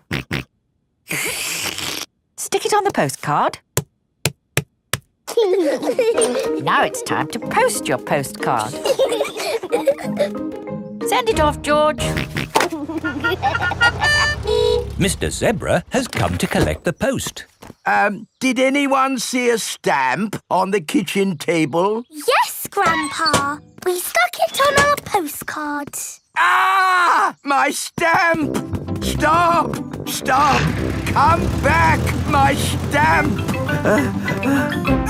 K: Stick it on the postcard. Now it's time to post your postcard. Send it off, George.
A: Mr. Zebra has come to collect the post.
J: Did anyone see a stamp on the kitchen table?
B: Yes, Grandpa. We stuck it on our postcard.
J: Ah! My stamp! Stop! Stop! Come back! My stamp!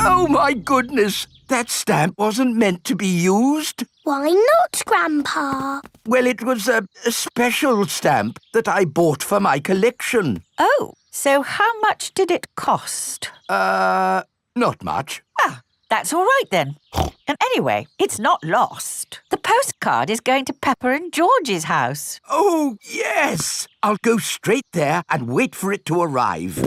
J: Oh, my goodness! That stamp wasn't meant to be used.
F: Why not, Grandpa?
J: Well, it was a special stamp that I bought for my collection.
K: Oh, so how much did it cost?
J: Not much.
K: Ah, that's all right then. And anyway, it's not lost. The postcard is going to Peppa and George's house.
J: Oh, yes! I'll go straight there and wait for it to arrive.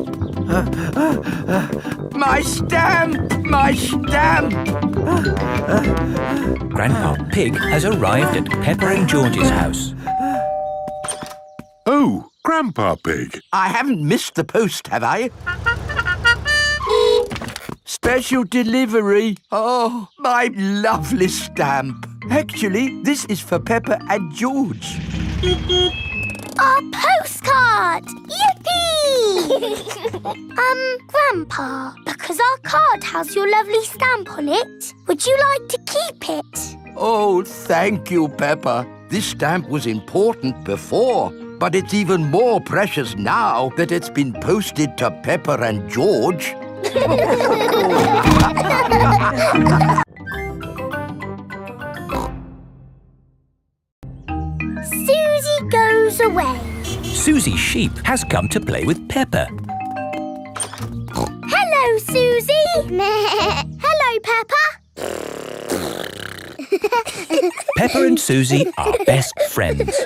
J: My stamp! My stamp!
A: Grandpa Pig has arrived at Peppa and George's house.
E: Oh, Grandpa Pig.
J: I haven't missed the post, have I? Special delivery. Oh, my lovely stamp. Actually, this is for Peppa and George.
F: Our postcard! Yippee! Grandpa, because our card has your lovely stamp on it, would you like to keep it?
J: Oh, thank you, Peppa. This stamp was important before, but it's even more precious now that it's been posted to Peppa and George.
F: Susie goes away.
A: Susie Sheep has come to play with Peppa.
F: Hello, Susie. Hello, Peppa.
A: Peppa and Susie are best friends.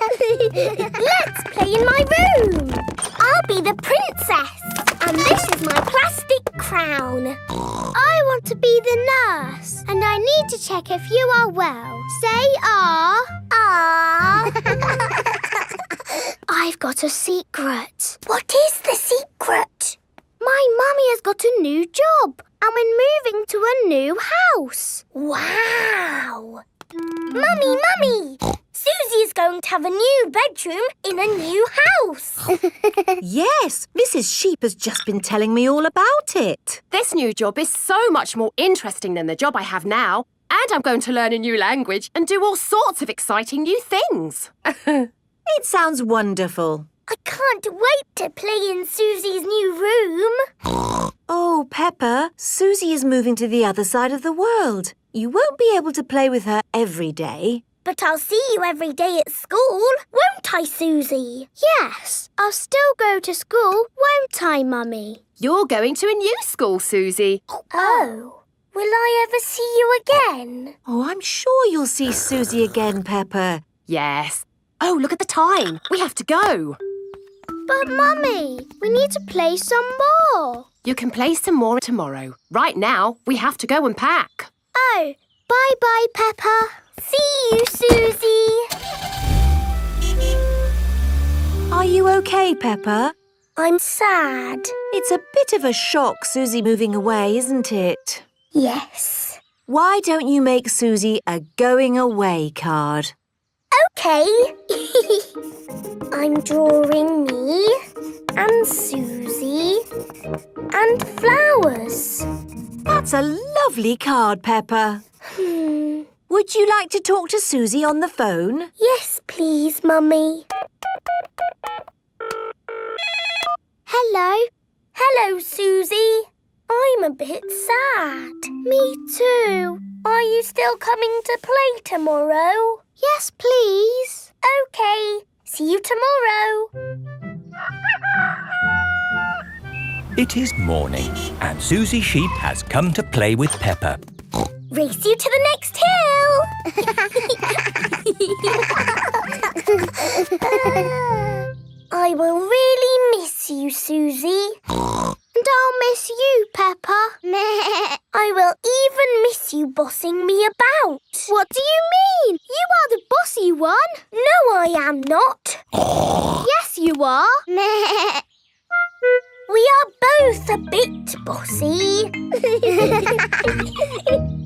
F: Let's play in my room. I'll be the princess. And this is my plastic crown. I want to be the nurse. And I need to check if you are well. Say ah. Ah. I've got a secret. What is the secret? My mummy has got a new job. And we're moving to a new house. Wow. Mummy! Susie is going to have a new bedroom in a new house.
M: Yes, Mrs. Sheep has just been telling me all about it. This new job is so much more interesting than the job I have now. And I'm going to learn a new language and do all sorts of exciting new things.
N: It sounds wonderful.
F: I can't wait to play in Susie's new room.
N: Oh, Peppa, Susie is moving to the other side of the world. You won't be able to play with her every day.
F: But I'll see you every day at school, won't I, Susie? Yes, I'll still go to school, won't I, Mummy?
M: You're going to a new school, Susie.
F: Oh, will I ever see you again?
N: Oh, I'm sure you'll see Susie again, Peppa.
M: Yes. Oh, look at the time. We have to go.
F: But, Mummy, we need to play some more.
M: You can play some more tomorrow. Right now, we have to go and pack.
F: Oh, bye-bye, Peppa. See you, Susie.
N: Are you okay, Peppa?
F: I'm sad.
N: It's a bit of a shock, Susie moving away, isn't it?
F: Yes.
N: Why don't you make Susie a going away card?
F: OK. I'm drawing me and Susie and flowers.
N: That's a lovely card, Peppa. Would you like to talk to Susie on the phone?
F: Yes, please, Mummy. Hello. Hello, Susie. I'm a bit sad. Me too. Are you still coming to play tomorrow? Yes, please. OK. See you tomorrow.
A: It is morning and Susie Sheep has come to play with Peppa.
F: Race you to the next hill. I will really miss you, Susie. And I'll miss you, Peppa. I will even miss you bossing me about. What do you mean? You are the bossy one. No, I am not. Yes, you are. We are both a bit bossy.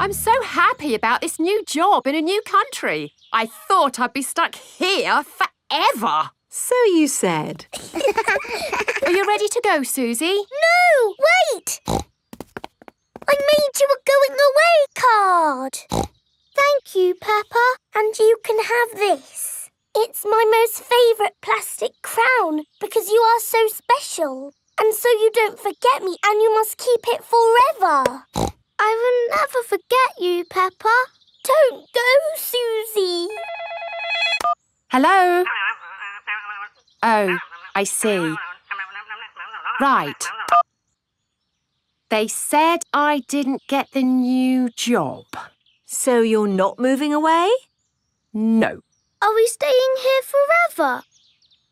M: I'm so happy about this new job in a new country. I thought I'd be stuck here forever.
N: So you said.
M: Are you ready to go, Susie?
F: No, wait! I made you a going away card. Thank you, Peppa. And you can have this. It's my most favourite plastic crown because you are so special.
B: And so you don't forget me and you must keep it forever. I will never forget you, Peppa. Don't go, Susie.
M: Hello? Oh, I see. Right. They said I didn't get the new job.
N: So you're not moving away?
M: No.
B: Are we staying here forever?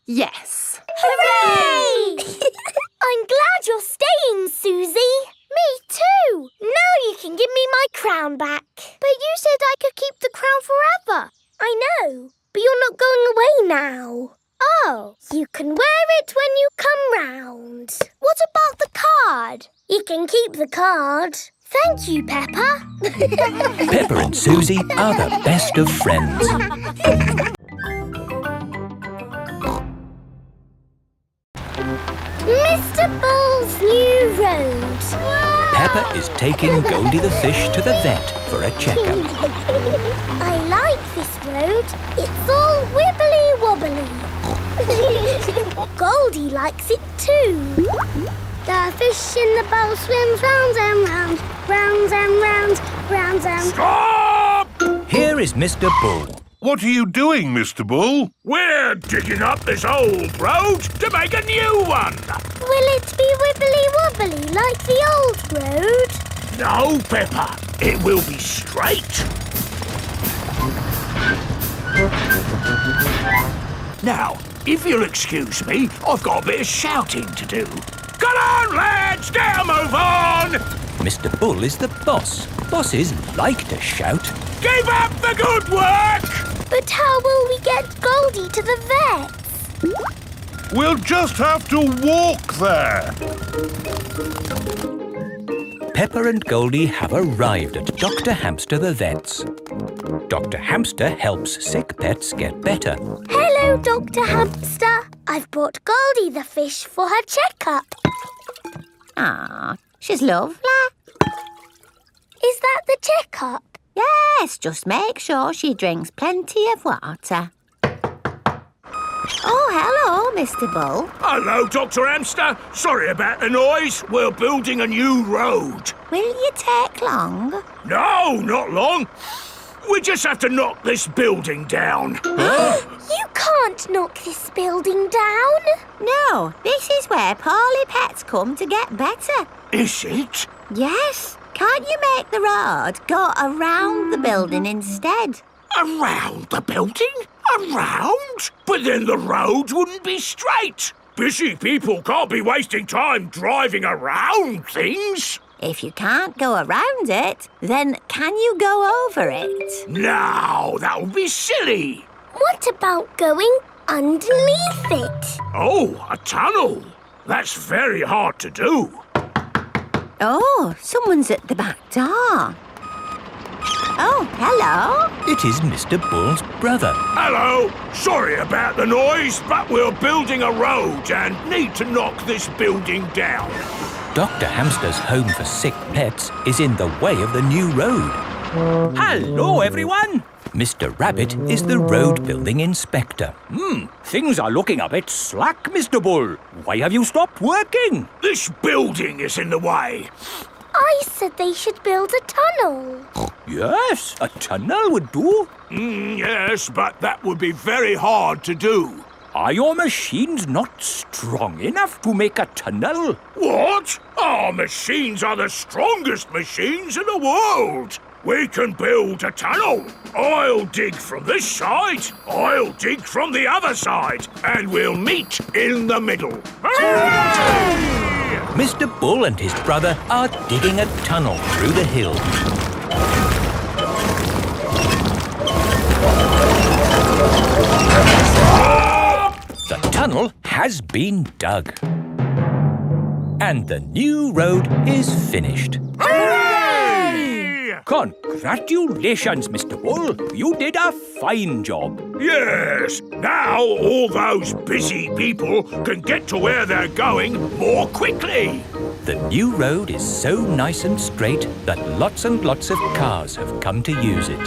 M: Yes.
B: Hooray! I'm glad you're staying, Susie. Me too. Now you can give me my crown back. But you said I could keep the crown forever. I know, but you're not going away now. Oh, you can wear it when you come round. What about the card? You can keep the card. Thank you, Peppa.
A: Peppa and Susie are the best of friends.
B: Mr. Bull's new road.
A: Peppa is taking Goldie the fish to the vet for a checkup.
B: I like this road. It's all wibbly-wobbly. Goldie likes it too. The fish in the bowl swims round and round, round and round, round and...
C: Stop!
A: Here is Mr. Bull.
E: What are you doing, Mr. Bull?
C: We're digging up this old road to make a new one.
B: Will it be wibbly-wobbly like the old road?
C: No, Peppa. It will be straight. Now, if you'll excuse me, I've got a bit of shouting to do. Come on, lads! Get a move on!
A: Mr. Bull is the boss. Bosses like to shout.
C: Keep up the good work!
B: But how will we get Goldie to the vets?
E: We'll just have to walk there.
A: Peppa and Goldie have arrived at Dr. Hamster the vet's. Dr. Hamster helps sick pets get better.
B: Hello, Dr. Hamster. I've brought Goldie the fish for her checkup.
D: Ah, she's lovely.
B: Is that the checkup?
D: Yes, just make sure she drinks plenty of water. Oh, hello, Mr. Bull.
C: Hello, Dr. Hamster. Sorry about the noise. We're building a new road.
D: Will you take long?
C: No, not long. We just have to knock this building down.
B: You can't knock this building down.
D: No, this is where poorly pets come to get better.
C: Is it?
D: Yes. Can't you make the road go around the building instead?
C: Around the building? Around? But then the road wouldn't be straight. Busy people can't be wasting time driving around things.
D: If you can't go around it, then can you go over it?
C: No, that would be silly.
B: What about going underneath it?
C: Oh, a tunnel. That's very hard to do.
D: Oh, someone's at the back door. Oh, hello.
A: It is Mr. Bull's brother.
C: Hello. Sorry about the noise, but we're building a road and need to knock this building down.
A: Dr. Hamster's home for sick pets is in the way of the new road.
O: Hello, everyone.
A: Mr. Rabbit is the road building inspector.
O: Things are looking a bit slack, Mr. Bull. Why have you stopped working?
C: This building is in the way.
B: I said they should build a tunnel.
O: Yes, a tunnel would do.
C: Yes, but that would be very hard to do.
O: Are your machines not strong enough to make a tunnel?
C: What? Our machines are the strongest machines in the world. We can build a tunnel. I'll dig from this side, I'll dig from the other side, and we'll meet in the middle. Hooray!
A: Mr. Bull and his brother are digging a tunnel through the hill. The tunnel has been dug. And the new road is finished.
C: Hooray!
O: Congratulations, Mr. Bull. You did a fine job.
C: Yes, now all those busy people can get to where they're going more quickly.
A: The new road is so nice and straight that lots and lots of cars have come to use it.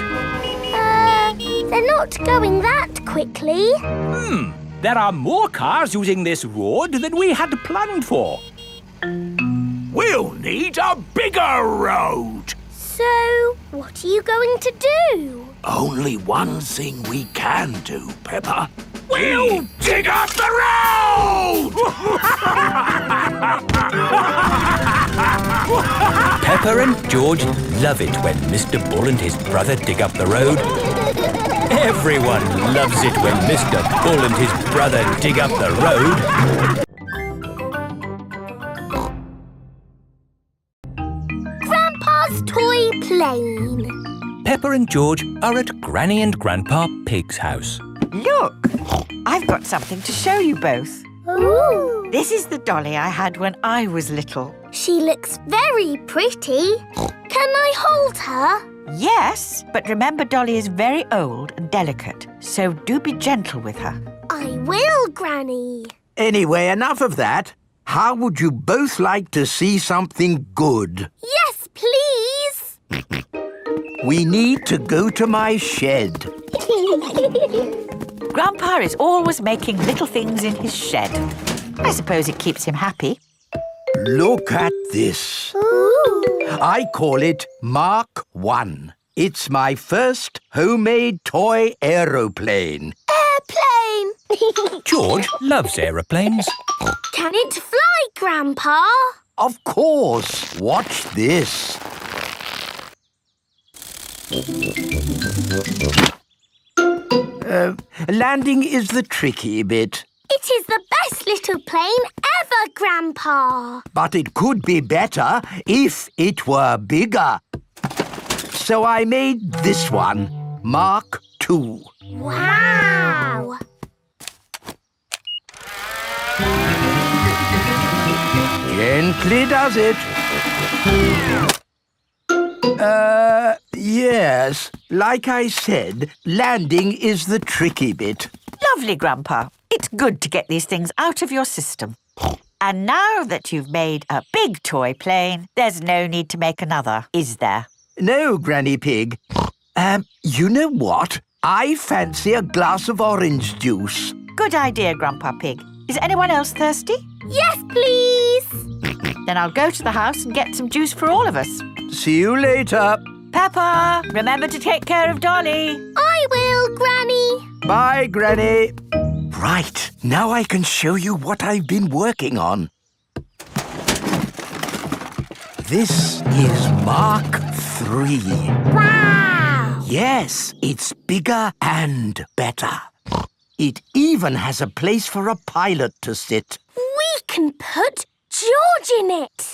B: They're not going that quickly.
O: There are more cars using this road than we had planned for.
J: We'll need a bigger road.
B: So, what are you going to do?
J: Only one thing we can do, Peppa. We'll dig up the road!
A: Peppa and George love it when Mr. Bull and his brother dig up the road. Everyone loves it when Mr. Bull and his brother dig up the road.
B: Grandpa's toy plane.
A: Peppa and George are at Granny and Grandpa Pig's house.
K: Look, I've got something to show you both.
B: Ooh.
K: This is the dolly I had when I was little.
B: She looks very pretty. Can I hold her?
K: Yes, but remember Dolly is very old and delicate, so do be gentle with her.
B: I will, Granny.
J: Anyway, enough of that. How would you both like to see something good?
B: Yes, please.
J: We need to go to my shed.
K: Grandpa is always making little things in his shed. I suppose it keeps him happy.
J: Look at this.
B: Ooh.
J: I call it Mark 1. It's my first homemade toy aeroplane.
B: Airplane.
A: George loves aeroplanes.
B: Can it fly, Grandpa?
J: Of course. Watch this. Landing is the tricky bit.
B: It is the best little plane ever, Grandpa.
J: But it could be better if it were bigger. So I made this one, Mark 2.
B: Wow!
J: Gently does it. Yes. Like I said, landing is the tricky bit.
K: Lovely, Grandpa. It's good to get these things out of your system. And now that you've made a big toy plane, there's no need to make another, is there?
J: No, Granny Pig. You know what? I fancy a glass of orange juice.
K: Good idea, Grandpa Pig. Is anyone else thirsty?
B: Yes, please.
K: Then I'll go to the house and get some juice for all of us.
J: See you later.
K: Peppa, remember to take care of Dolly.
B: I will, Granny.
J: Bye, Granny. Right, now I can show you what I've been working on. This is Mark 3.
B: Wow!
J: Yes, it's bigger and better. It even has a place for a pilot to sit.
B: We can put George in it.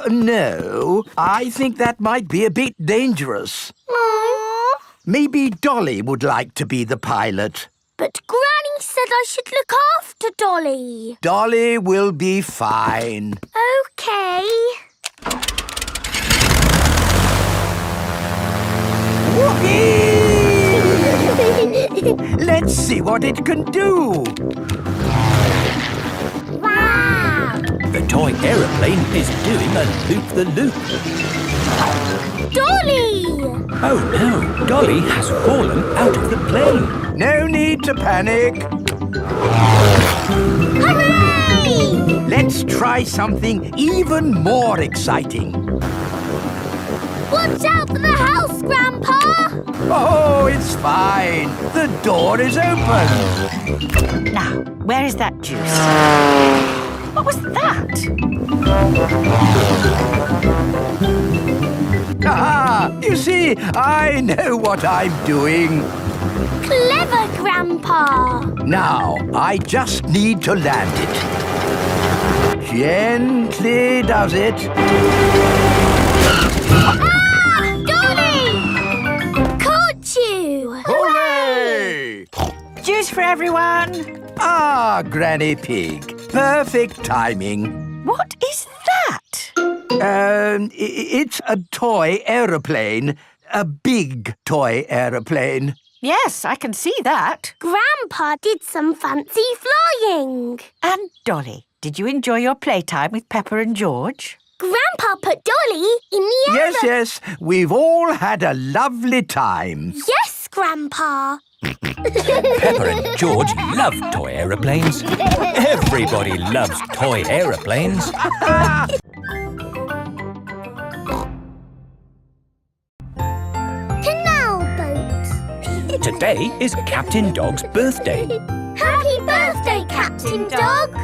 J: No, I think that might be a bit dangerous.
B: Aww.
J: Maybe Dolly would like to be the pilot.
B: But Granny said I should look after Dolly.
J: Dolly will be fine.
B: OK.
J: Whoopee! Let's see what it can do.
B: Wow!
A: The toy aeroplane is doing a loop-the-loop.
B: Dolly!
A: Oh no, Dolly has fallen out of the plane.
J: No need to panic.
B: Hooray!
J: Let's try something even more exciting.
B: Watch out for the house, Grandpa!
J: Oh, it's fine. The door is open.
K: Now, where is that juice? What was that?
J: Ah, you see, I know what I'm doing.
B: Clever, Grandpa!
J: Now, I just need to land it. Gently does it.
B: Ah! Dolly! Caught you!
J: Hooray!
K: Juice for everyone.
J: Ah, Granny Pig. Perfect timing.
K: What is that?
J: It's a toy aeroplane. A big toy aeroplane.
K: Yes, I can see that.
B: Grandpa did some fancy flying.
K: And Dolly, did you enjoy your playtime with Peppa and George?
B: Grandpa put Dolly in the air.
J: Yes. We've all had a lovely time.
B: Yes, Grandpa.
A: Peppa and George love toy aeroplanes. Everybody loves toy aeroplanes.
B: Canal boat.
A: Today is Captain Dog's birthday.
B: Happy birthday, Captain Dog.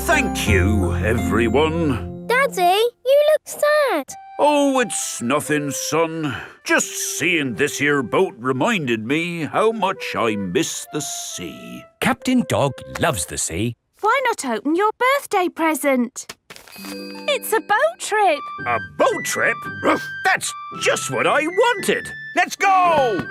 O: Thank you, everyone.
B: Daddy, you look sad.
O: Oh, it's nothing, son. Just seeing this here boat reminded me how much I miss the sea.
A: Captain Dog loves the sea.
G: Why not open your birthday present? It's a boat trip.
O: A boat trip? That's just what I wanted. Let's go!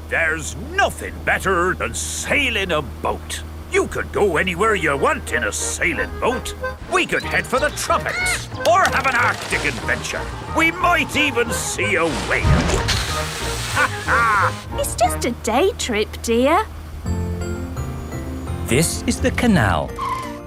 O: There's nothing better than sailing a boat. You could go anywhere you want in a sailing boat. We could head for the tropics or have an Arctic adventure. We might even see a whale.
G: It's just a day trip, dear.
A: This is the canal.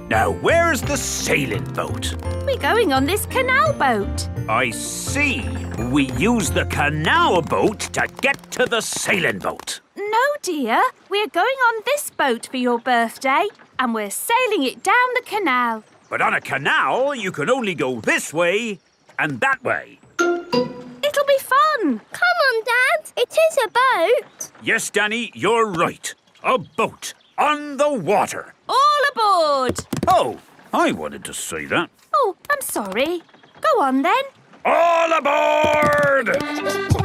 O: Now, where's the sailing boat?
G: We're going on this canal boat.
O: I see. We use the canal boat to get to the sailing boat.
G: No, dear. We're going on this boat for your birthday, and we're sailing it down the canal.
O: But on a canal, you can only go this way and that way.
G: It'll be fun.
B: Come on, Dad. It is a boat.
O: Yes, Danny, you're right. A boat on the water.
G: All aboard.
O: Oh, I wanted to say that.
G: Oh, I'm sorry. Go on, then.
O: All aboard!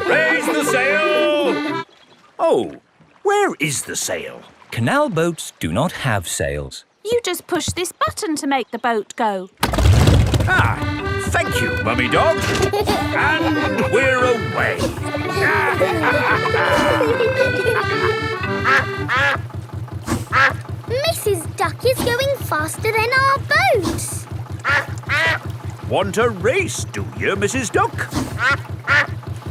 O: Raise the sail! Oh, where is the sail?
A: Canal boats do not have sails.
G: You just push this button to make the boat go.
O: Ah, thank you, Mummy Dog. And we're away.
B: Mrs. Duck is going faster than our boat.
O: Want a race, do you, Mrs. Duck?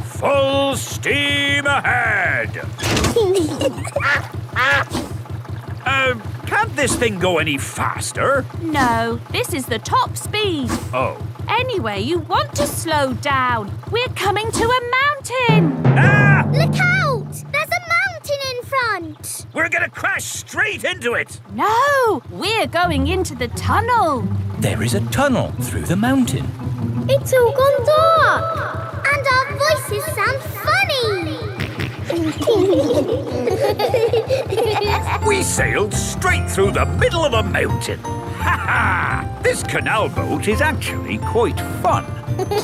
O: Full steam ahead! Can't this thing go any faster?
G: No, this is the top speed.
O: Oh.
G: Anyway, you want to slow down. We're coming to a mountain.
O: Ah!
B: Look out! There's a mountain in front.
O: We're gonna crash straight into it.
G: No, we're going into the tunnel.
A: There is a tunnel through the mountain.
B: It's all gone dark. And our voices sound funny.
O: We sailed straight through the middle of a mountain. Ha ha! This canal boat is actually quite fun.
B: Look,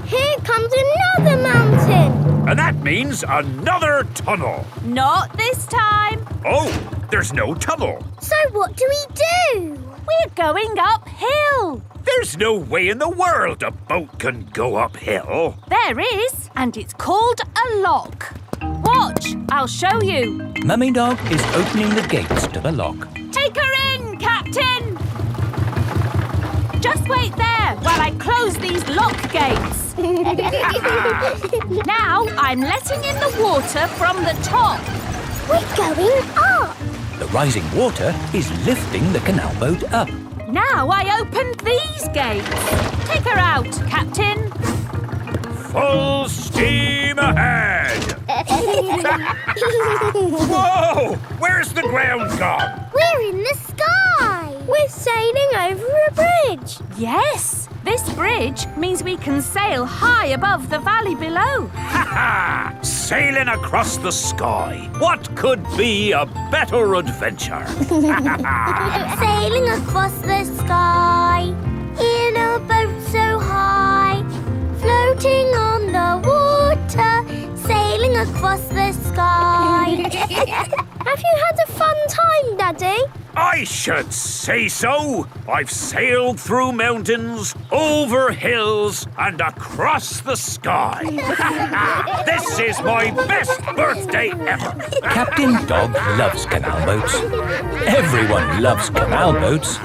B: here comes another mountain.
O: And that means another tunnel.
G: Not this time.
O: Oh, there's no tunnel.
B: So what do we do?
G: We're going uphill.
O: There's no way in the world a boat can go uphill.
G: There is, and it's called a lock. Watch, I'll show you.
A: Mummy Dog is opening the gates to the lock.
G: Take her in, Captain. Just wait there while I close these lock gates. Now I'm letting in the water from the top.
B: We're going up.
A: The rising water is lifting the canal boat up.
G: Now I opened these gates. Take her out, Captain.
O: Full steam ahead! Whoa! Where's the ground gone?
B: We're in the sky. We're sailing over a bridge.
G: Yes, this bridge means we can sail high above the valley below.
O: Ha ha! Sailing across the sky. What could be a better adventure?
B: Sailing across the sky in a boat so high, floating on the water, sailing across the sky. Have you had a fun time, Daddy?
O: I should say so. I've sailed through mountains, over hills, and across the sky. This is my best birthday ever.
A: Captain Dog loves canal boats. Everyone loves canal boats.